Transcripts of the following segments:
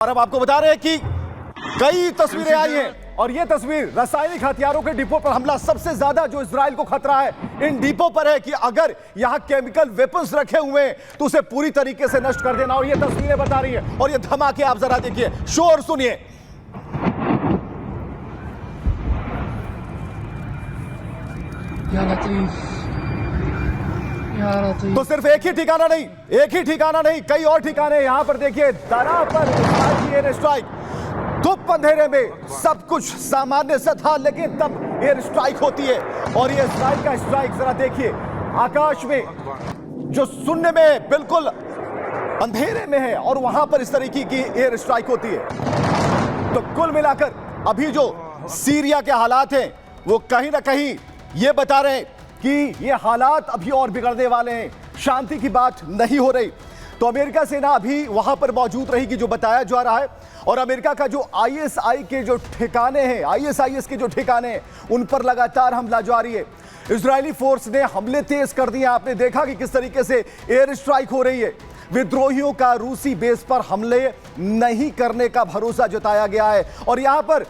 और अब आपको बता रहे हैं कि कई तस्वीरें आई हैं और ये तस्वीर रासायनिक हथियारों के डिपो पर हमला सबसे ज्यादा जो इजराइल को खतरा है इन डिपो पर है कि अगर यहां केमिकल वेपन्स रखे हुए हैं तो उसे पूरी तरीके से नष्ट कर देना। और ये तस्वीरें बता रही है और ये धमाके आप जरा देखिए, शोर सुनिए। तो सिर्फ एक ही ठिकाना नहीं, कई और ठिकाने यहां पर देखिए। दरा पर एयर स्ट्राइक, धूप अंधेरे में सब कुछ सामान्य सा था, लेकिन तब एयर स्ट्राइक होती है और ये इजराइल का स्ट्राइक जरा देखिए। आकाश में जो शून्य में बिल्कुल अंधेरे में है और वहां पर इस तरीके की एयर स्ट्राइक होती है। तो कुल मिलाकर अभी जो सीरिया के हालात हैं वो कहीं ना कहीं ये बता रहे हैं कि ये हालात अभी और बिगड़ने वाले हैं, शांति की बात नहीं हो रही। तो अमेरिका सेना अभी वहां पर मौजूद रहेगी जो बताया जा रहा है। और अमेरिका का जो आईएसआई के जो ठिकाने हैं, आईएसआईएस के जो ठिकाने हैं, उन पर लगातार हमला जारी है। इजरायली फोर्स ने हमले तेज कर दिए। आपने देखा कि किस तरीके से एयर स्ट्राइक हो रही है। विद्रोहियों का रूसी बेस पर हमले नहीं करने का भरोसा जताया गया है और यहां पर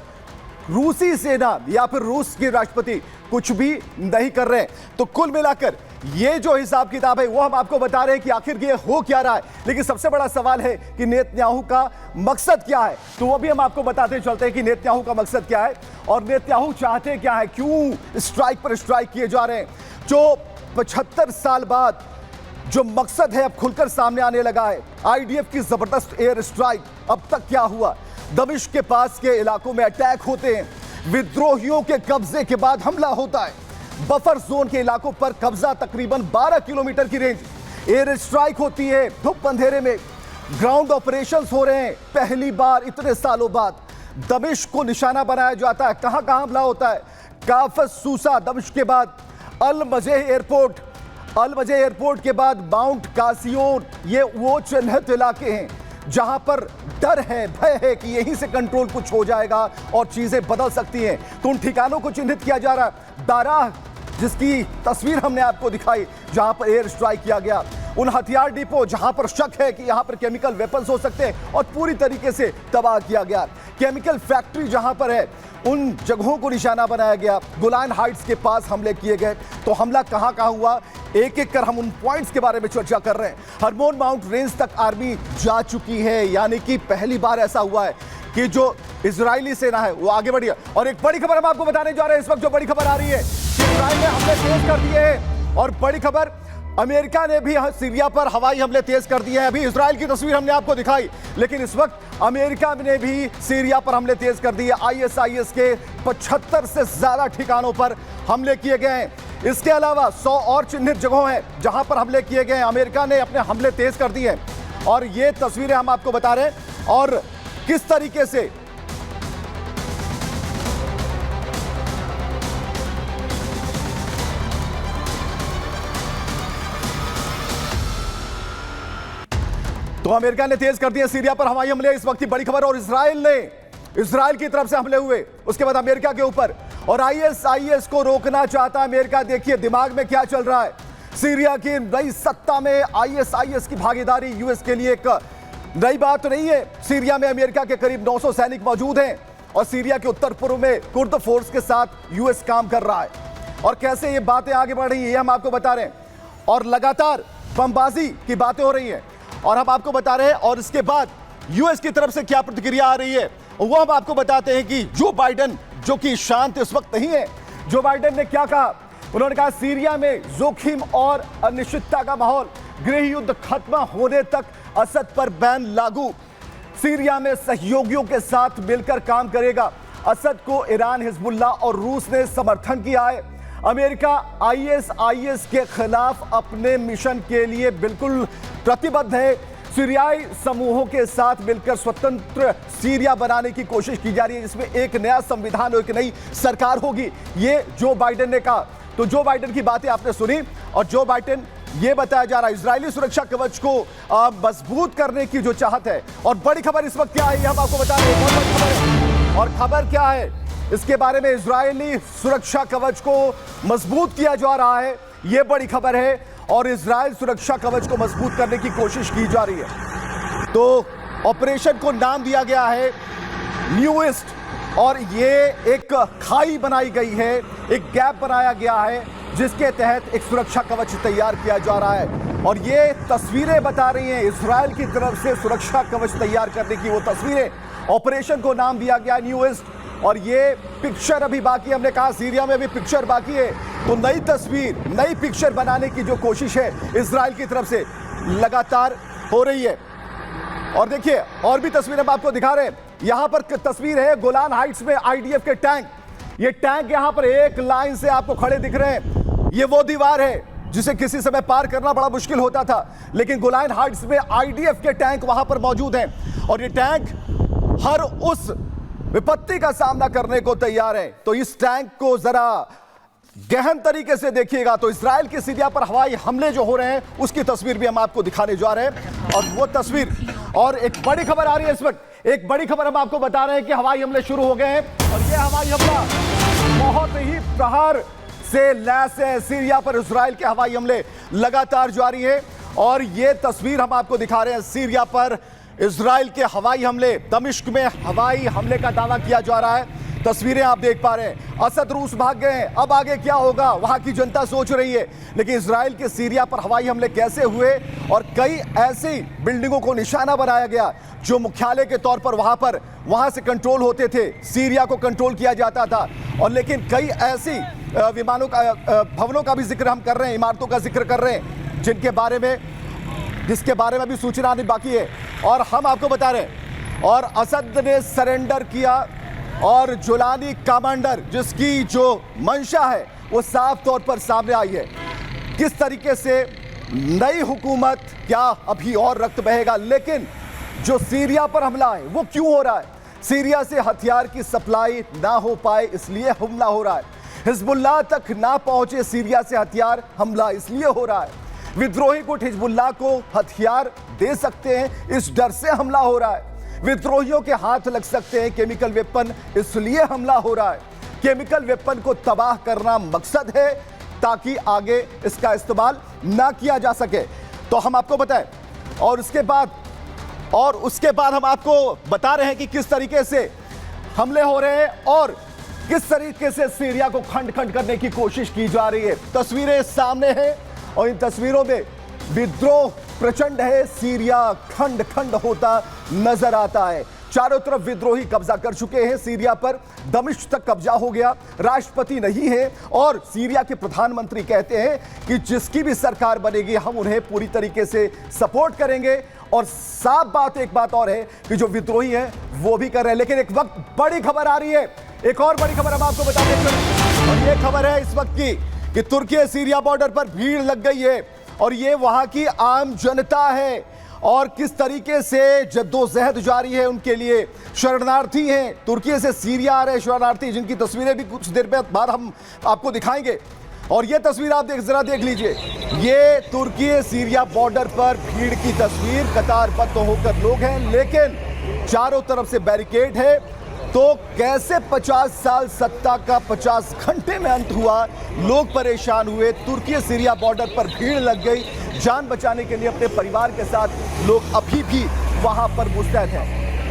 रूसी सेना या फिर रूस के राष्ट्रपति कुछ भी नहीं कर रहे हैं। तो कुल मिलाकर ये जो हिसाब किताब है वो हम आपको बता रहे हैं कि आखिर ये हो क्या रहा है। लेकिन सबसे बड़ा सवाल है कि नेतन्याहू का मकसद क्या है, तो वो भी हम आपको बताते चलते हैं कि नेतन्याहू का मकसद क्या है और नेतन्याहू चाहते क्या है, क्यों स्ट्राइक पर स्ट्राइक किए जा रहे हैं। जो 75 साल बाद जो मकसद है अब खुलकर सामने आने लगा है। आईडीएफ की जबरदस्त एयर स्ट्राइक, अब तक क्या हुआ, दमिश्क के पास के इलाकों में अटैक होते हैं, विद्रोहियों के कब्जे के बाद हमला होता है, बफर जोन के इलाकों पर कब्जा, तकरीबन 12 किलोमीटर की रेंज, एयर स्ट्राइक होती है धूप अंधेरे में, ग्राउंड ऑपरेशंस हो रहे हैं। पहली बार इतने सालों बाद दमिश्क को निशाना बनाया जाता है। कहां कहां हमला होता है, काफस सूसा, दमिश्क के बाद अल मजेह एयरपोर्ट के बाद माउंट कासियोन, ये वो चिन्हित इलाके हैं जहां पर डर है, भय है कि यहीं से कंट्रोल कुछ हो जाएगा और चीजें बदल सकती हैं। तो उन ठिकानों को चिन्हित किया जा रहा है। दारा, जिसकी तस्वीर हमने आपको दिखाई, जहां पर एयर स्ट्राइक किया गया, उन हथियार डिपो जहां पर शक है कि यहां पर केमिकल वेपन्स हो सकते हैं और पूरी तरीके से तबाह किया गया। केमिकल फैक्ट्री जहां पर है उन जगहों को निशाना बनाया गया। गोलान हाइट्स के पास हमले किए गए। तो हमला कहां कहां हुआ, एक एक कर हम उन पॉइंट्स के बारे में चर्चा कर रहे हैं। हरमोन माउंट रेंज तक आर्मी जा चुकी है, यानी कि पहली बार ऐसा हुआ है कि जो इजरायली सेना है वो आगे बढ़ी है। और एक बड़ी खबर हम आपको बताने जा रहे हैं इस वक्त। जो बड़ी खबर आ रही है कि इजराइल ने हमले तेज कर दिए हैं और बड़ी खबर, अमेरिका ने भी सीरिया पर हवाई हमले तेज कर दिए हैं। अभी इजराइल की तस्वीर हमने आपको दिखाई, लेकिन इस वक्त अमेरिका ने भी सीरिया पर हमले तेज कर दिए। आईएसआईएस के 75 से ज्यादा ठिकानों पर हमले किए गए हैं। इसके अलावा 100 और चिन्हित जगहों हैं जहां पर हमले किए गए हैं। अमेरिका ने अपने हमले तेज कर दिए हैं और ये तस्वीरें हम आपको बता रहे हैं और किस तरीके से तो अमेरिका ने तेज कर दिए सीरिया पर हवाई हमले। इस वक्त की बड़ी खबर। और इजराइल की तरफ से हमले हुए, उसके बाद अमेरिका के ऊपर, और आईएसआईएस को रोकना चाहता अमेरिका। देखिए दिमाग में क्या चल रहा है। सीरिया की नई सत्ता में आईएसआईएस की भागीदारी यूएस के लिए एक नई बात नहीं है। सीरिया में अमेरिका के करीब 900 सैनिक मौजूद हैं और सीरिया के उत्तर पूर्व में कुर्द फोर्स के साथ यूएस काम कर रहा है। और कैसे ये बातें आगे बढ़ रही है ये हम आपको बता रहे हैं। और लगातार बमबाजी की बातें हो रही हैं और हम आपको बता रहे हैं। और इसके बाद यूएस की तरफ से क्या प्रतिक्रिया आ रही है वो हम आपको बताते हैं कि जो बाइडेन, जो कि शांत इस वक्त नहीं है, जो बाइडेन ने क्या कहा। उन्होंने कहा सीरिया में जोखिम और अनिश्चितता का माहौल, गृह युद्ध खत्म होने तक असद पर बैन लागू, सीरिया में सहयोगियों के साथ मिलकर काम करेगा। असद को ईरान, हिजबुल्ला और रूस ने समर्थन किया है। अमेरिका आईएसआईएस के खिलाफ अपने मिशन के लिए बिल्कुल प्रतिबद्ध है। सीरियाई समूहों के साथ मिलकर स्वतंत्र सीरिया बनाने की कोशिश की जा रही है, जिसमें एक नया संविधान और एक नई सरकार होगी। ये जो बाइडेन ने कहा। तो जो बाइडेन की बातें आपने सुनी और जो बाइडेन ये बताया जा रहा है, इजरायली सुरक्षा कवच को मजबूत करने की जो चाहत है। और बड़ी खबर इस वक्त क्या है ये हम आपको बता रहे हैं, बहुत बड़ी खबर है। और खबर क्या है इसके बारे में, इजरायली सुरक्षा कवच को मजबूत किया जा रहा है, ये बड़ी खबर है। और इजरायल सुरक्षा कवच को मजबूत करने की कोशिश की जा रही है। तो ऑपरेशन को नाम दिया गया है न्यू ईस्ट, और ये एक खाई बनाई गई है, एक गैप बनाया गया है जिसके तहत एक सुरक्षा कवच तैयार किया जा रहा है। और ये तस्वीरें बता रही हैं इजराइल की तरफ से सुरक्षा कवच तैयार करने की वो तस्वीरें। ऑपरेशन को नाम दिया गया न्यू ईस्ट, और ये पिक्चर अभी बाकी, हमने कहा सीरिया में भी पिक्चर बाकी है, तो नई तस्वीर, नई पिक्चर बनाने की जो कोशिश है इजराइल की तरफ से लगातार हो रही है। और देखिए और भी तस्वीरें हम आपको दिखा रहे हैं। यहां पर तस्वीर है गोलान हाइट्स में आईडीएफ के टैंक। ये टैंक यहां पर एक लाइन से आपको खड़े दिख रहे हैं। ये वो दीवार है जिसे किसी समय पार करना बड़ा मुश्किल होता था, लेकिन गोलान हाइट्स में आईडीएफ के टैंक वहां पर मौजूद हैं, और ये टैंक हर उस विपत्ति का सामना करने को तैयार है। तो इस टैंक को जरा गहन तरीके से देखिएगा तो इजराइल के सीरिया पर हवाई हमले जो हो रहे हैं उसकी तस्वीर भी हम आपको दिखाने जा रहे हैं। और वो तस्वीर, और एक बड़ी खबर आ रही है इस वक्त, एक बड़ी खबर हम आपको बता रहे हैं कि हवाई हमले शुरू हो गए हैं, और ये हवाई हमला बहुत ही प्रहार से लैस है। सीरिया पर इजराइल के हवाई हमले लगातार जारी है, और ये तस्वीर हम आपको दिखा रहे हैं सीरिया पर इजराइल के हवाई हमले। दमिश्क में हवाई हमले का दावा किया जा रहा है, तस्वीरें आप देख पा रहे हैं। असद रूस भाग गए हैं, अब आगे क्या होगा वहां की जनता सोच रही है, लेकिन इजराइल के सीरिया पर हवाई हमले कैसे हुए, और कई ऐसी बिल्डिंगों को निशाना बनाया गया जो मुख्यालय के तौर पर वहां से कंट्रोल होते थे, सीरिया को कंट्रोल किया जाता था। और लेकिन कई ऐसी विमानों का, भवनों का भी जिक्र हम कर रहे हैं, इमारतों का जिक्र कर रहे हैं जिसके बारे में भी सूचना आनी बाकी है, और हम आपको बता रहे हैं। और असद ने सरेंडर किया, और जुलानी कमांडर जिसकी जो मंशा है वो साफ तौर पर सामने आई है। किस तरीके से नई हुकूमत, क्या अभी और रक्त बहेगा, लेकिन जो सीरिया पर हमला है वो क्यों हो रहा है? सीरिया से हथियार की सप्लाई ना हो पाए इसलिए हमला हो रहा है। हिजबुल्लाह तक ना पहुंचे सीरिया से हथियार, हमला इसलिए हो रहा है। विद्रोही गुट हिजबुल्लाह को हथियार दे सकते हैं इस डर से हमला हो रहा है। विद्रोहियों के हाथ लग सकते हैं केमिकल वेपन, इसलिए हमला हो रहा है। केमिकल वेपन को तबाह करना मकसद है ताकि आगे इसका इस्तेमाल ना किया जा सके। तो हम आपको बताएं, और उसके बाद हम आपको बता रहे हैं कि किस तरीके से हमले हो रहे हैं और किस तरीके से सीरिया को खंड खंड करने की कोशिश की जा रही है। तस्वीरें सामने हैं, और इन तस्वीरों में विद्रोह प्रचंड है, सीरिया खंड खंड होता नजर आता है। चारों तरफ विद्रोही कब्जा कर चुके हैं सीरिया पर, दमिश्क तक कब्जा हो गया, राष्ट्रपति नहीं है, और सीरिया के प्रधानमंत्री कहते हैं कि जिसकी भी सरकार बनेगी हम उन्हें पूरी तरीके से सपोर्ट करेंगे। और साफ बात, एक बात और है कि जो विद्रोही हैं वो भी कर रहे हैं। लेकिन एक वक्त बड़ी खबर आ रही है, एक और बड़ी खबर हम आपको बता देते हैं, और ये खबर है इस वक्त की कि तुर्की सीरिया बॉर्डर पर भीड़ लग गई है, और ये वहां की आम जनता है, और किस तरीके से जद्दोजहद जारी है उनके लिए। शरणार्थी हैं, तुर्की से सीरिया आ रहे शरणार्थी, जिनकी तस्वीरें भी कुछ देर बाद हम आपको दिखाएंगे। और ये तस्वीर आप जरा देख लीजिए, ये तुर्की सीरिया बॉर्डर पर भीड़ की तस्वीर, कतारबद्ध होकर लोग हैं, लेकिन चारों तरफ से बैरिकेड है। तो कैसे 50 साल सत्ता का 50 घंटे में अंत हुआ, लोग परेशान हुए, तुर्की सीरिया बॉर्डर पर भीड़ लग गई, जान बचाने के लिए अपने परिवार के साथ लोग अभी भी वहां पर मुस्तैद हैं।